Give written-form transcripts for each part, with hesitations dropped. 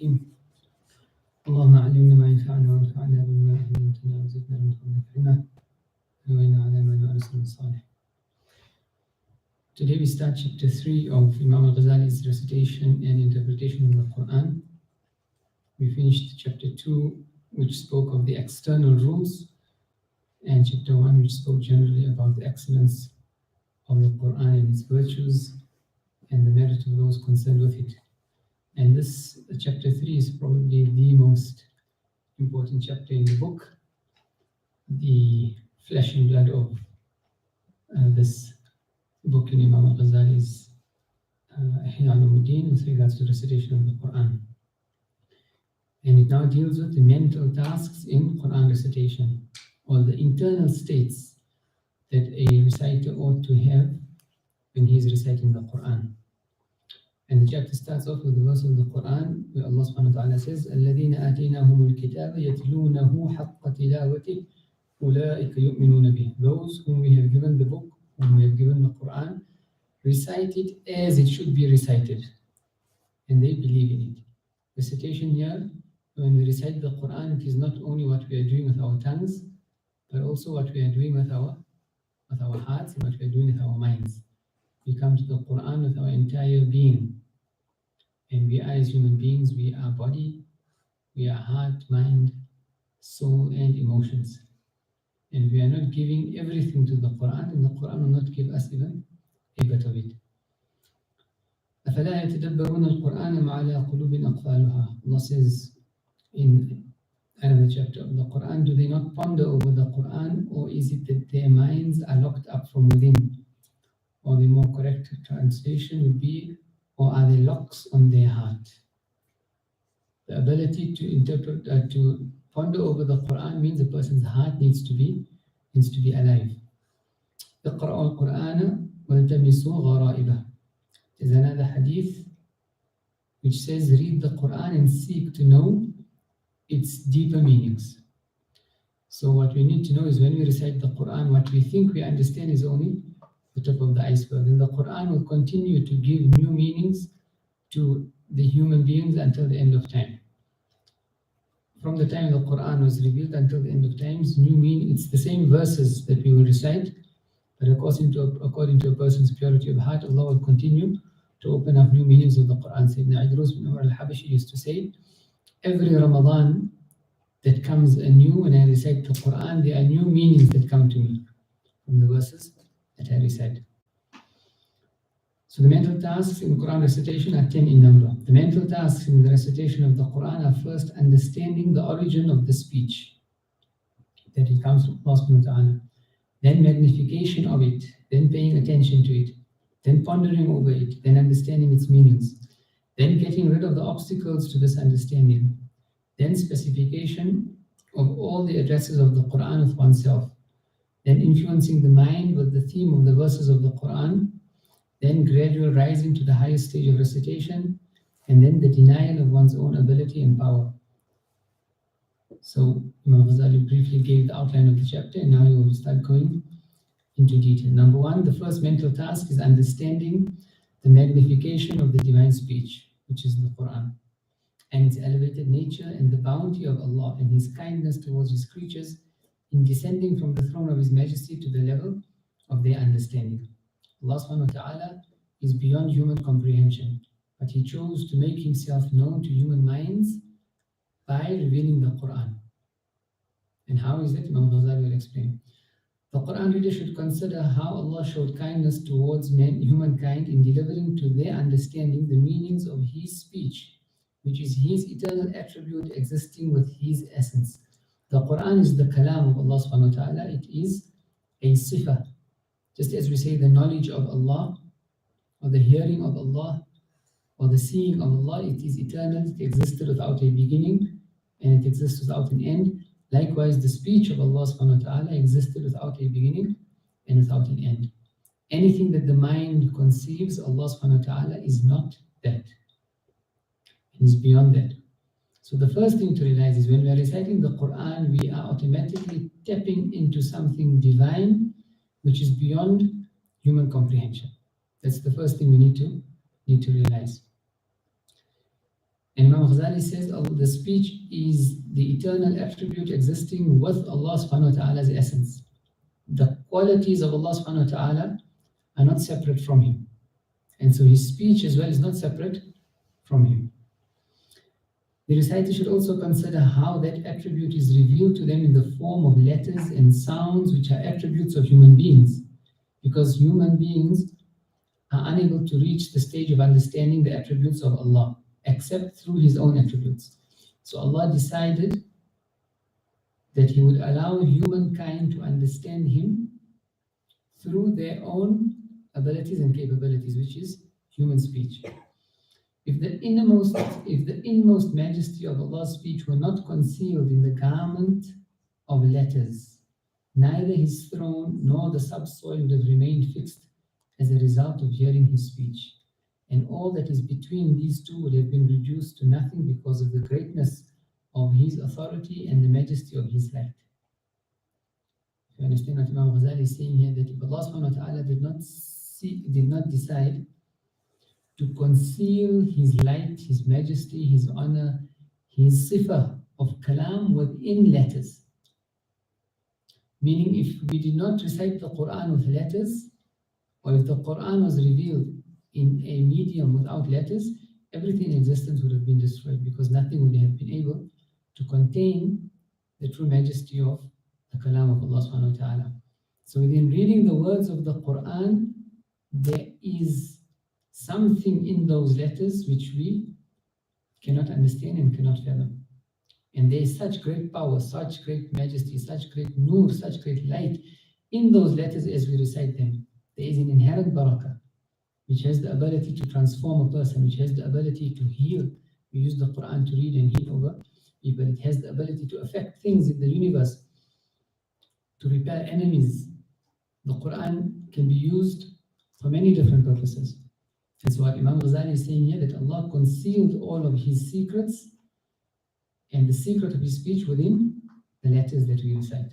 الحكيم اللهم علمنا ما ينفعنا وانفعنا بما علمتنا وزدنا من فضلك علما وإنا على ما نرسل الصالح. Today we start chapter 3 of Imam al-Ghazali's recitation and interpretation of the Qur'an. We finished chapter 2, which spoke of the external rules, and chapter 1, which spoke generally about the excellence of the Qur'an and its virtues and the merit of those concerned with it. And this chapter 3 is probably the most important chapter in the book, the flesh and blood of this book in Imam al-Ghazali's Ihya Ulumuddin with regards to recitation of the Qur'an. And it now deals with the mental tasks in Qur'an recitation, or the internal states that a reciter ought to have when he is reciting the Qur'an. And the chapter starts off with the verse of the Qur'an where Allah subhanahu wa ta'ala says, الَّذِينَ آتَيْنَاهُمُ الْكِتَابَ يَتْلُونَهُ حَقَّ تِلَاوَتِهِ أُولَٰئِكَ يُؤْمِنُونَ بِهِ. Those whom we have given the book, whom we have given the Qur'an, recite it as it should be recited, and they believe in it. Recitation here, when we recite the Qur'an, it is not only what we are doing with our tongues, but also what we are doing with our hearts and what we are doing with our minds. We come to the Qur'an with our entire being. And we are, as human beings, we are body, we are heart, mind, soul, and emotions. And we are not giving everything to the Qur'an, and the Qur'an will not give us even a bit of it. أَفَلَا يَتَدَبَّرُونَ الْقُرْآنَ مَعَلَى قُلُوبٍ أَقْفَالُهَا. Allah says in another chapter of the Qur'an, do they not ponder over the Qur'an, or is it that their minds are locked up from within? Or the more correct translation would be, or are there locks on their heart? The ability to interpret, to ponder over the Qur'an means a person's heart needs to be alive. اقرأوا القرآن والتمسوا غرائبه. There's another hadith which says, read the Qur'an and seek to know its deeper meanings. So what we need to know is when we recite the Qur'an, what we think we understand is only the top of the iceberg. And the Qur'an will continue to give new meanings to the human beings until the end of time. From the time the Qur'an was revealed until the end of times, new meaning, it's the same verses that we will recite, but according to a person's purity of heart, Allah will continue to open up new meanings of the Qur'an. Sayyidina Idrus bin Umar al-Habashi used to say, every Ramadan that comes anew when I recite the Qur'an, there are new meanings that come to me from the verses that I recite. So the mental tasks in Quran recitation are 10 in number. The mental tasks in the recitation of the Quran are first understanding the origin of the speech, that it comes from Allah subhanahu wa ta'ala, then magnification of it, then paying attention to it, then pondering over it, then understanding its meanings, then getting rid of the obstacles to this understanding, then specification of all the addresses of the Quran with oneself, then influencing the mind with the theme of the verses of the Quran, then gradual rising to the highest stage of recitation, and then the denial of one's own ability and power. So Imam Ghazali briefly gave the outline of the chapter, and now he will start going into detail. Number one, the first mental task is understanding the magnification of the divine speech, which is the Quran, and its elevated nature and the bounty of Allah and His kindness towards His creatures in descending from the throne of His Majesty to the level of their understanding. Allah subhanahu wa ta'ala is beyond human comprehension, but He chose to make Himself known to human minds by revealing the Quran. And how is it? Imam Ghazali will explain. The Quran reader should consider how Allah showed kindness towards humankind in delivering to their understanding the meanings of His speech, which is His eternal attribute existing with His essence. The Quran is the kalam of Allah subhanahu wa ta'ala. It is a sifa. Just as we say the knowledge of Allah, or the hearing of Allah, or the seeing of Allah, it is eternal, it existed without a beginning, and it exists without an end. Likewise, the speech of Allah subhanahu wa ta'ala existed without a beginning and without an end. Anything that the mind conceives, Allah subhanahu wa ta'ala is not that. He is beyond that. So the first thing to realize is when we are reciting the Quran, we are automatically tapping into something divine, which is beyond human comprehension. That's the first thing we need to realize. And Imam Ghazali says the speech is the eternal attribute existing with Allah subhanahu wa ta'ala's essence. The qualities of Allah subhanahu wa ta'ala are not separate from him. And so his speech as well is not separate from him. The reciter should also consider how that attribute is revealed to them in the form of letters and sounds, which are attributes of human beings, because human beings are unable to reach the stage of understanding the attributes of Allah except through His own attributes. So Allah decided that He would allow humankind to understand Him through their own abilities and capabilities, which is human speech. If the inmost majesty of Allah's speech were not concealed in the garment of letters, neither His throne nor the subsoil would have remained fixed as a result of hearing His speech. And all that is between these two would have been reduced to nothing because of the greatness of His authority and the majesty of His light. If you understand what Imam Ghazali is saying here, that if Allah subhanahu wa ta'ala did not decide to conceal His light, His majesty, His honor, His sifa of kalam within letters. Meaning, if we did not recite the Qur'an with letters, or if the Qur'an was revealed in a medium without letters, everything in existence would have been destroyed, because nothing would have been able to contain the true majesty of the kalam of Allah subhanahu wa ta'ala. So within reading the words of the Qur'an, there is something in those letters which we cannot understand and cannot fathom. And there is such great power, such great majesty, such great nur, such great light in those letters as we recite them. There is an inherent barakah, which has the ability to transform a person, which has the ability to heal. We use the Qur'an to read and heal over people. It has the ability to affect things in the universe, to repel enemies. The Qur'an can be used for many different purposes. And so what Imam Ghazali is saying here, that Allah concealed all of His secrets and the secret of His speech within the letters that we recite.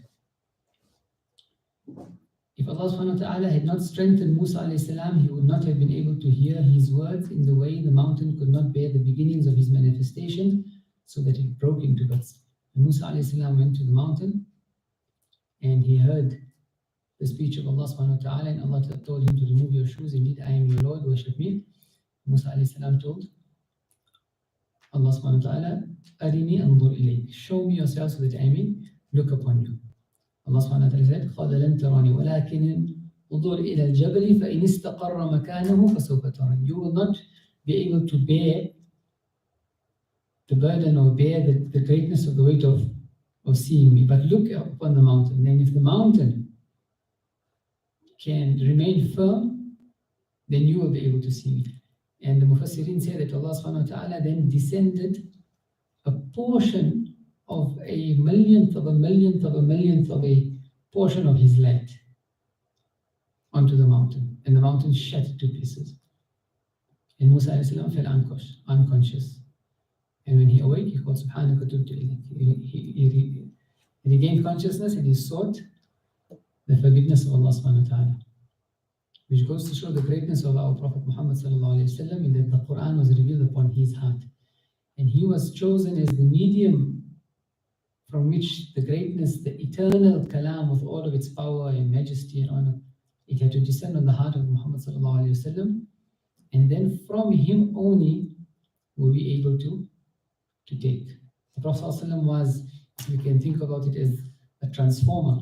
If Allah subhanahu wa ta'ala had not strengthened Musa alayhi salam, he would not have been able to hear His words in the way the mountain could not bear the beginnings of His manifestation, so that it broke into bits. And Musa alayhi salam went to the mountain and he heard the speech of Allah subhanahu wa ta'ala, and Allah told him to remove your shoes. Indeed, I am your Lord, worship me. Musa alayhi salam told Allah subhanahu wa ta'ala, Arini anzur ilayk, show me yourself so that I may look upon you. Allah subhanahu wa ta'ala said, قَالَ لَن تَرَانِي وَلَكِنْ انظُرْ إِلَى الْجَبَلِ فَإِنِ اسْتَقَرَّ مَكَانَهُ فَسَوْفَ تَرَانِي. You will not be able to bear the burden or bear the greatness of the weight of seeing me, but look upon the mountain. And if the mountain can remain firm, then you will be able to see me. And the Mufassirin say that Allah subhanahu wa ta'ala then descended a portion of a millionth of a millionth of a millionth of a portion of His light onto the mountain, and the mountain shattered to pieces. And Musa alayhi salam fell unconscious. And when he awoke, he called Subhanaka tubtu ilayk. He regained consciousness and he sought the forgiveness of Allah subhanahu wa ta'ala, which goes to show the greatness of our Prophet Muhammad sallallahu alayhi wa sallam, in that the Qur'an was revealed upon his heart. And he was chosen as the medium from which the greatness, the eternal kalam with all of its power and majesty and honor, it had to descend on the heart of Muhammad sallallahu alayhi wa sallam. And then from him only were we able to take. The Prophet sallallahu alayhi wa sallam was, we can think about it as a transformer,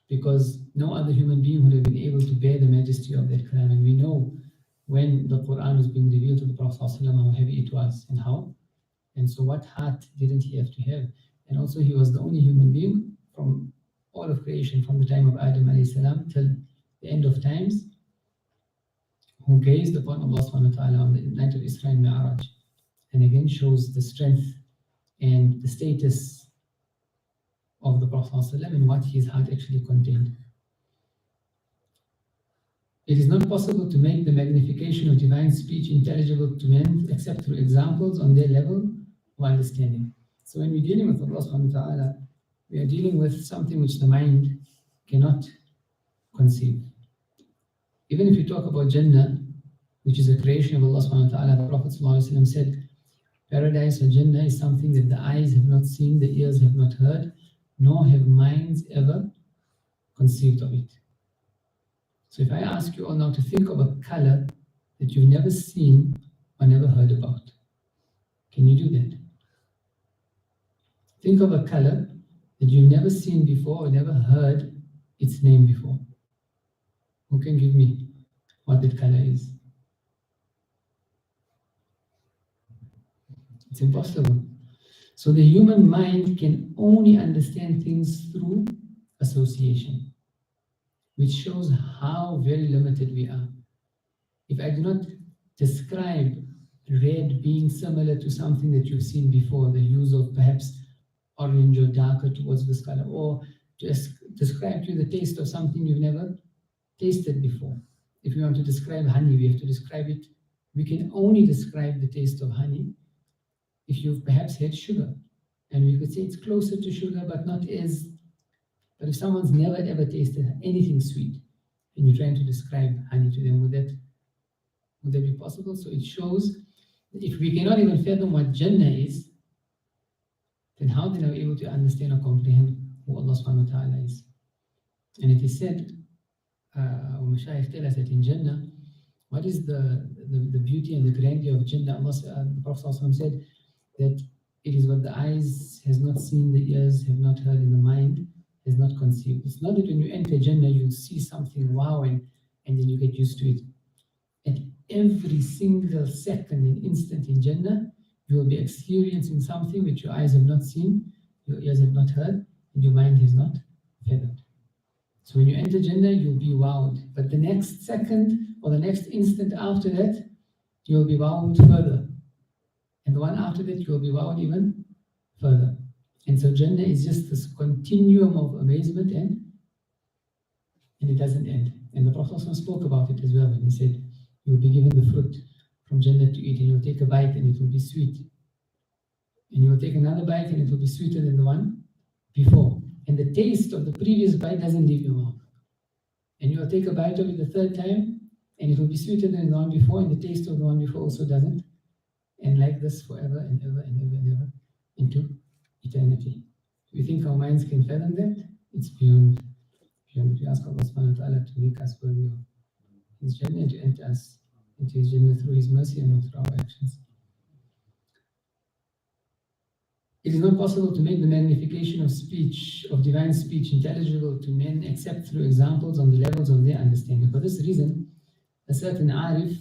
because no other human being would have been able to bear the majesty of that kalam. And we know when the Qur'an was being revealed to the Prophet ﷺ, how heavy it was and how. And so what heart didn't he have to have? And also he was the only human being from all of creation, from the time of Adam alayhi salam till the end of times, who gazed upon Allah subhanahu wa ta'ala on the night of Isra and Mi'raj. And again shows the strength and the status of the Prophet ﷺ and what his heart actually contained. It is not possible to make the magnification of divine speech intelligible to men except through examples on their level of understanding. So when we're dealing with Allah subhanahu wa ta'ala, we are dealing with something which the mind cannot conceive. Even if you talk about Jannah, which is a creation of Allah subhanahu wa ta'ala, the Prophet ﷺ said, Paradise or Jannah is something that the eyes have not seen, the ears have not heard, nor have minds ever conceived of it. So if I ask you all now to think of a color that you've never seen or never heard about, can you do that? Think of a color that you've never seen before or never heard its name before. Who can give me what that color is? It's impossible. So the human mind can only understand things through association, which shows how very limited we are. If I do not describe red being similar to something that you've seen before, the use of perhaps orange or darker towards this color, or just describe to you the taste of something you've never tasted before. If you want to describe honey, we have to describe it. We can only describe the taste of honey if you've perhaps had sugar. And we could say it's closer to sugar, but not as. But if someone's never ever tasted anything sweet, and you're trying to describe honey to them, would that be possible? So it shows that if we cannot even fathom what Jannah is, then how then are we able to understand or comprehend who Allah subhanahu wa ta'ala is? And it is said, Mashayikh tell us that in Jannah, what is the beauty and the grandeur of Jannah? The Prophet said that it is what the eyes has not seen, the ears have not heard, and the mind has not conceived. It's not that when you enter Jannah, you see something wow and then you get used to it. At every single second and instant in Jannah, you will be experiencing something which your eyes have not seen, your ears have not heard, and your mind has not fathomed. So when you enter Jannah, you'll be wowed. But the next second or the next instant after that, you'll be wowed further. And the one after that, you'll be wowed even further. And so Jannah is just this continuum of amazement and it doesn't end. And the Prophet spoke about it as well. And he said, you'll be given the fruit from Jannah to eat, and you'll take a bite and it will be sweet. And you'll take another bite and it will be sweeter than the one before. And the taste of the previous bite doesn't leave your mouth. And you'll take a bite of it the third time and it will be sweeter than the one before, and the taste of the one before also doesn't. And like this forever and ever and ever and ever into eternity. Do you think our minds can fathom that? It's beyond. We ask Allah subhanahu wa ta'ala to make us worthy of His Jannah and to enter us into His Jannah through His mercy and not through our actions. It is not possible to make the magnification of speech, of divine speech, intelligible to men except through examples on the levels of their understanding. For this reason, a certain Arif,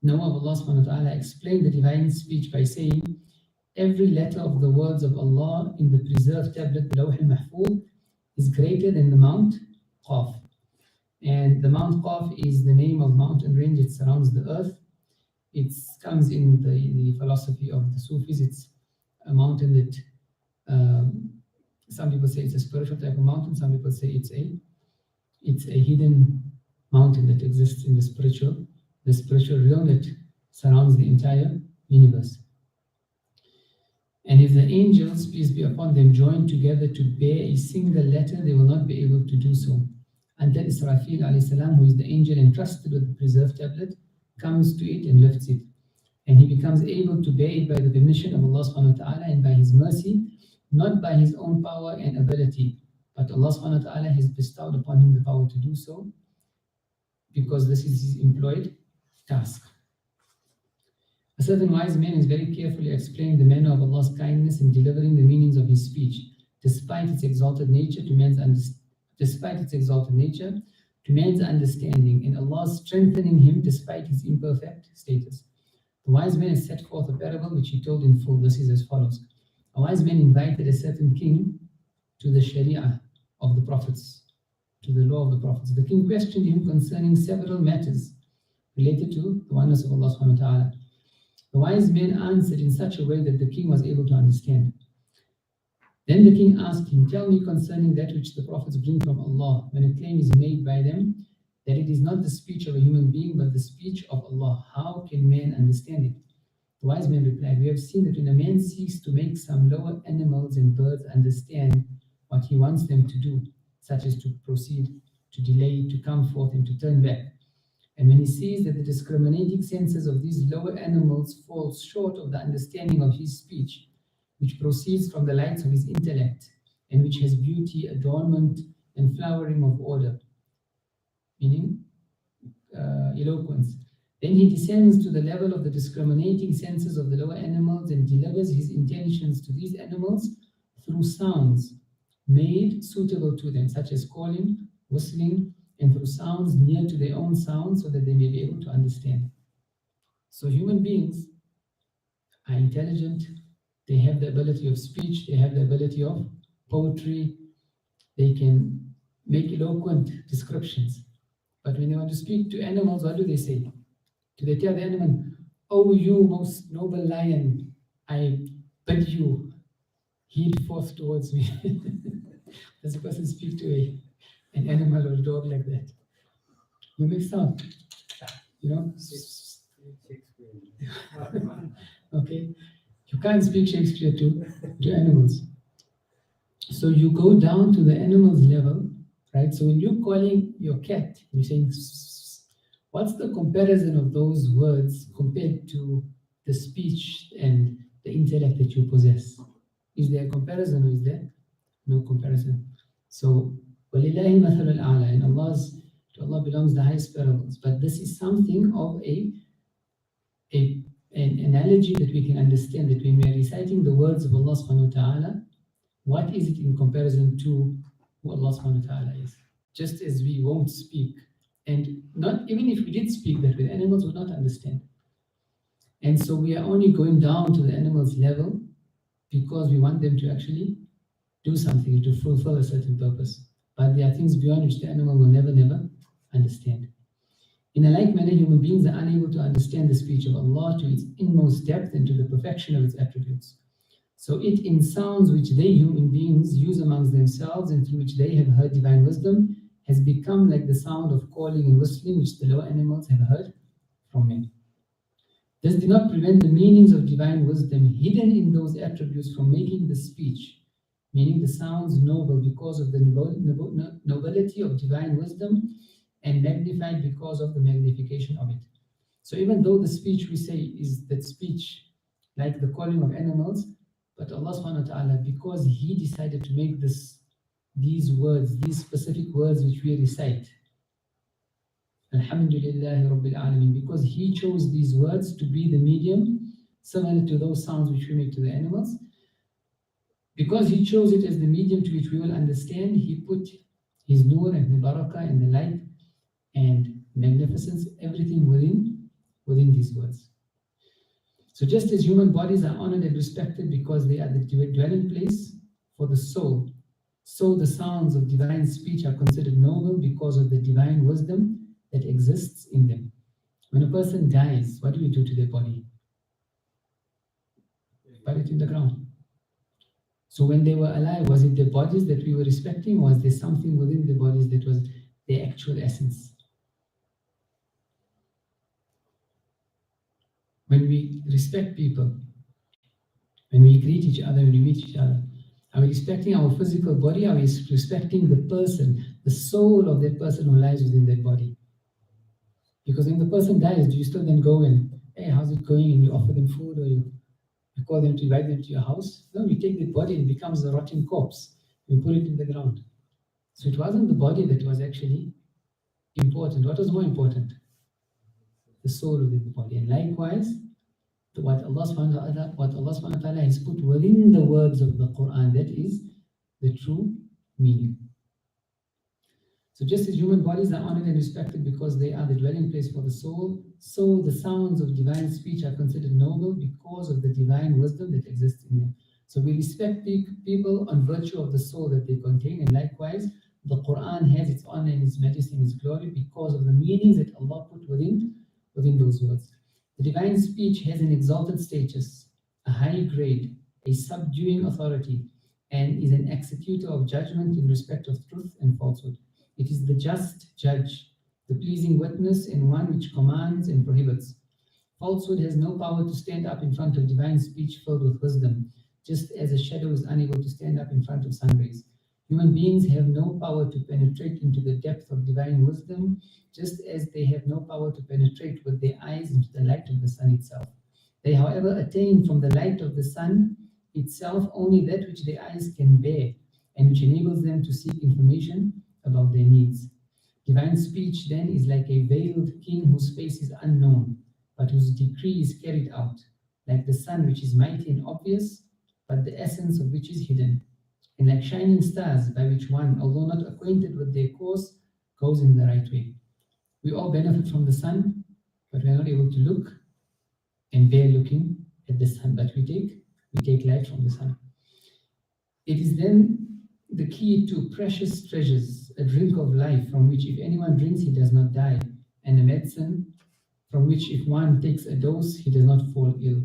Nawab Allah subhanahu wa ta'ala, explained the divine speech by saying, every letter of the words of Allah in the preserved tablet, the Lawh al-Mahfuz, is greater than the Mount Qaf. And the Mount Qaf is the name of mountain range. It surrounds the earth. It comes in the philosophy of the Sufis. It's a mountain that some people say it's a spiritual type of mountain. Some people say it's a hidden mountain that exists in the spiritual realm that surrounds the entire universe. And if the angels, peace be upon them, join together to bear a single letter, they will not be able to do so until Israfil alayhi salam, who is the angel entrusted with the preserved tablet, comes to it and lifts it. And he becomes able to bear it by the permission of Allah subhanahu wa ta'ala and by His mercy, not by his own power and ability, but Allah subhanahu wa ta'ala has bestowed upon him the power to do so, because this is his employed task. A certain wise man is very carefully explaining the manner of Allah's kindness in delivering the meanings of His speech, despite its exalted nature to man's understanding, and Allah's strengthening him despite his imperfect status. The wise man has set forth a parable which he told in full. This is as follows. A wise man invited a certain king to the Sharia of the prophets, to the law of the prophets. The king questioned him concerning several matters related to the oneness of Allah subhanahu wa ta'ala. The wise man answered in such a way that the king was able to understand. Then the king asked him, tell me concerning that which the prophets bring from Allah, when a claim is made by them that it is not the speech of a human being, but the speech of Allah. How can man understand it? The wise man replied, we have seen that when a man seeks to make some lower animals and birds understand what he wants them to do, such as to proceed, to delay, to come forth, and to turn back, And when he sees that the discriminating senses of these lower animals fall short of the understanding of his speech, which proceeds from the lights of his intellect, and which has beauty, adornment, and flowering of order, meaning eloquence. Then he descends to the level of the discriminating senses of the lower animals and delivers his intentions to these animals through sounds made suitable to them, such as calling, whistling, and through sounds near to their own sound so that they may be able to understand. So human beings are intelligent, they have the ability of speech, they have the ability of poetry, they can make eloquent descriptions. But when they want to speak to animals, what do they say? Do they tell the animal, "Oh, you most noble lion, I bid you heed forth towards me"? Does a person speak to an animal or a dog like that? You make sound, you know? Okay, you can't speak Shakespeare to animals. So you go down to the animal's level, right? So when you're calling your cat, you're saying, what's the comparison of those words compared to the speech and the intellect that you possess? Is there a comparison or is there no comparison? So, وَلِلَّهِ الْمَثَلُ الْأَعْلَى, and to Allah belongs the highest parables. But this is something of an analogy that we can understand, that when we are reciting the words of Allah subhanahu wa ta'ala, what is it in comparison to who Allah subhanahu wa ta'ala is? Just as we won't speak, and not even if we did speak that way, animals would not understand. And so we are only going down to the animals' level because we want them to actually do something, to fulfill a certain purpose. But there are things beyond which the animal will never understand. In a like manner, human beings are unable to understand the speech of Allah to its inmost depth and to the perfection of its attributes. So it, in sounds which they, human beings, use amongst themselves and through which they have heard divine wisdom, has become like the sound of calling and whistling which the lower animals have heard from men. This did not prevent the meanings of divine wisdom hidden in those attributes from making the speech, meaning the sounds, noble because of the nobility of divine wisdom and magnified because of the magnification of it. So even though the speech we say is that speech like the calling of animals, but Allah subhanahu wa ta'ala, because He decided to make these words, these specific words which we recite, Alhamdulillahi Rabbil Alameen, because He chose these words to be the medium, similar to those sounds which we make to the animals. Because He chose it as the medium to which we will understand, He put His nur and the barakah and the light and magnificence, everything within these words. So just as human bodies are honored and respected because they are the dwelling place for the soul, so the sounds of divine speech are considered noble because of the divine wisdom that exists in them. When a person dies, what do we do to their body? Put it in the ground. So when they were alive, was it their bodies that we were respecting, or was there something within their bodies that was their actual essence? When we respect people, when we greet each other, when we meet each other, are we respecting our physical body? Are we respecting the person, the soul of that person who lies within that body? Because when the person dies, do you still then go and, hey, how's it going? And you offer them food, or you call them to invite them to your house? No, you take the body and it becomes a rotting corpse. You put it in the ground. So it wasn't the body that was actually important. What was more important? The soul within the body. And likewise, what Allah subhanahu wa ta'ala has put within the words of the Qur'an, that is the true meaning. So just as human bodies are honored and respected because they are the dwelling place for the soul, so the sounds of divine speech are considered noble because of the divine wisdom that exists in them. So we respect people on virtue of the soul that they contain, and likewise, the Qur'an has its honor and its majesty and its glory because of the meanings that Allah put within those words. The divine speech has an exalted status, a high grade, a subduing authority, and is an executor of judgment in respect of truth and falsehood. It is the just judge, the pleasing witness, and one which commands and prohibits. Falsehood has no power to stand up in front of divine speech filled with wisdom, just as a shadow is unable to stand up in front of sun rays. Human beings have no power to penetrate into the depth of divine wisdom, just as they have no power to penetrate with their eyes into the light of the sun itself. They, however, attain from the light of the sun itself only that which their eyes can bear, and which enables them to seek information about their needs. Divine speech then is like a veiled king whose face is unknown, but whose decree is carried out, like the sun which is mighty and obvious, but the essence of which is hidden, and like shining stars by which one, although not acquainted with their course, goes in the right way. We all benefit from the sun, but we are not able to look and bear looking at the sun, but we take light from the sun. It is then the key to precious treasures, a drink of life from which if anyone drinks he does not die, and a medicine from which if one takes a dose he does not fall ill.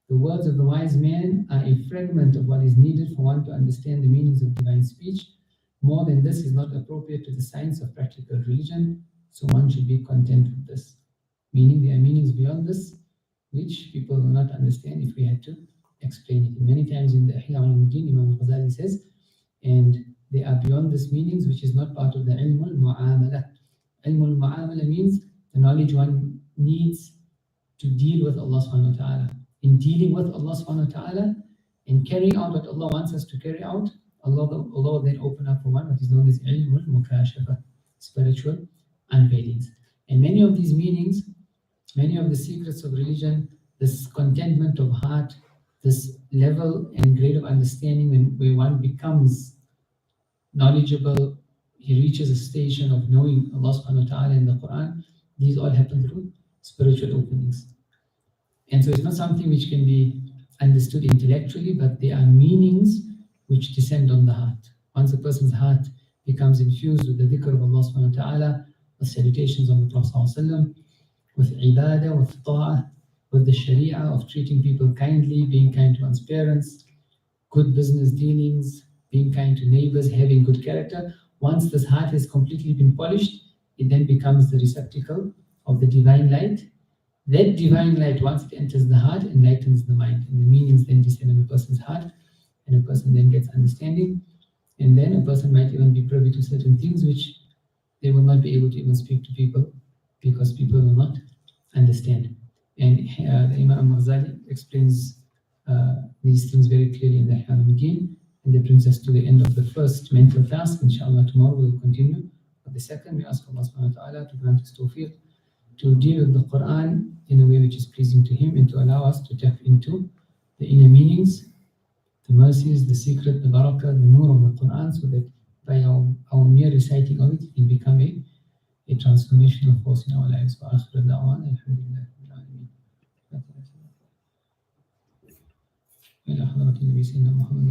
The words of the wise man are a fragment of what is needed for one to understand the meanings of divine speech. More than this is not appropriate to the science of practical religion, so one should be content with this. Meaning there are meanings beyond this, which people will not understand if we had to explain it. And many times in the Ihya al-Ulumuddin, Imam al-Ghazali says, and they are beyond this meanings, which is not part of the ilm al-mu'amala. Ilm al-mu'amala means the knowledge one needs to deal with Allah subhanahu wa ta'ala. In dealing with Allah subhanahu wa ta'ala and carrying out what Allah wants us to carry out, Allah will then open up for one what is known as ilm al-mukashafa, spiritual unveilings. And many of these meanings, many of the secrets of religion, this contentment of heart, this level and grade of understanding where one becomes knowledgeable, he reaches a station of knowing Allah subhanahu wa ta'ala in the Qur'an, these all happen through spiritual openings. And so it's not something which can be understood intellectually, but there are meanings which descend on the heart. Once a person's heart becomes infused with the dhikr of Allah subhanahu wa ta'ala, the salutations of the Prophet sallallahu alaihi wasallam, with ibadah, with ta'ah, with the sharia of treating people kindly, being kind to one's parents, good business dealings, being kind to neighbors, having good character. Once this heart has completely been polished, it then becomes the receptacle of the divine light. That divine light, once it enters the heart, enlightens the mind, and the meanings then descend on a person's heart, and a person then gets understanding, and then a person might even be privy to certain things which they will not be able to even speak to people, because people will not understand. And the Imam al-Ghazali explains these things very clearly in the Ihya al-Ulumuddin, and that brings us to the end of the first mental task. Inshallah, tomorrow we'll continue with the second. We ask Allah subhanahu wa ta'ala to grant us tawfiq to deal with the Qur'an in a way which is pleasing to Him, and to allow us to tap into the inner meanings, the mercies, the secret, the barakah, the nur of the Qur'an, so that by our mere reciting of it, it can become a transformational force in our lives. Wa akhiru da'wana, alhamdulillah. إلى حضرة النبي سيدنا محمد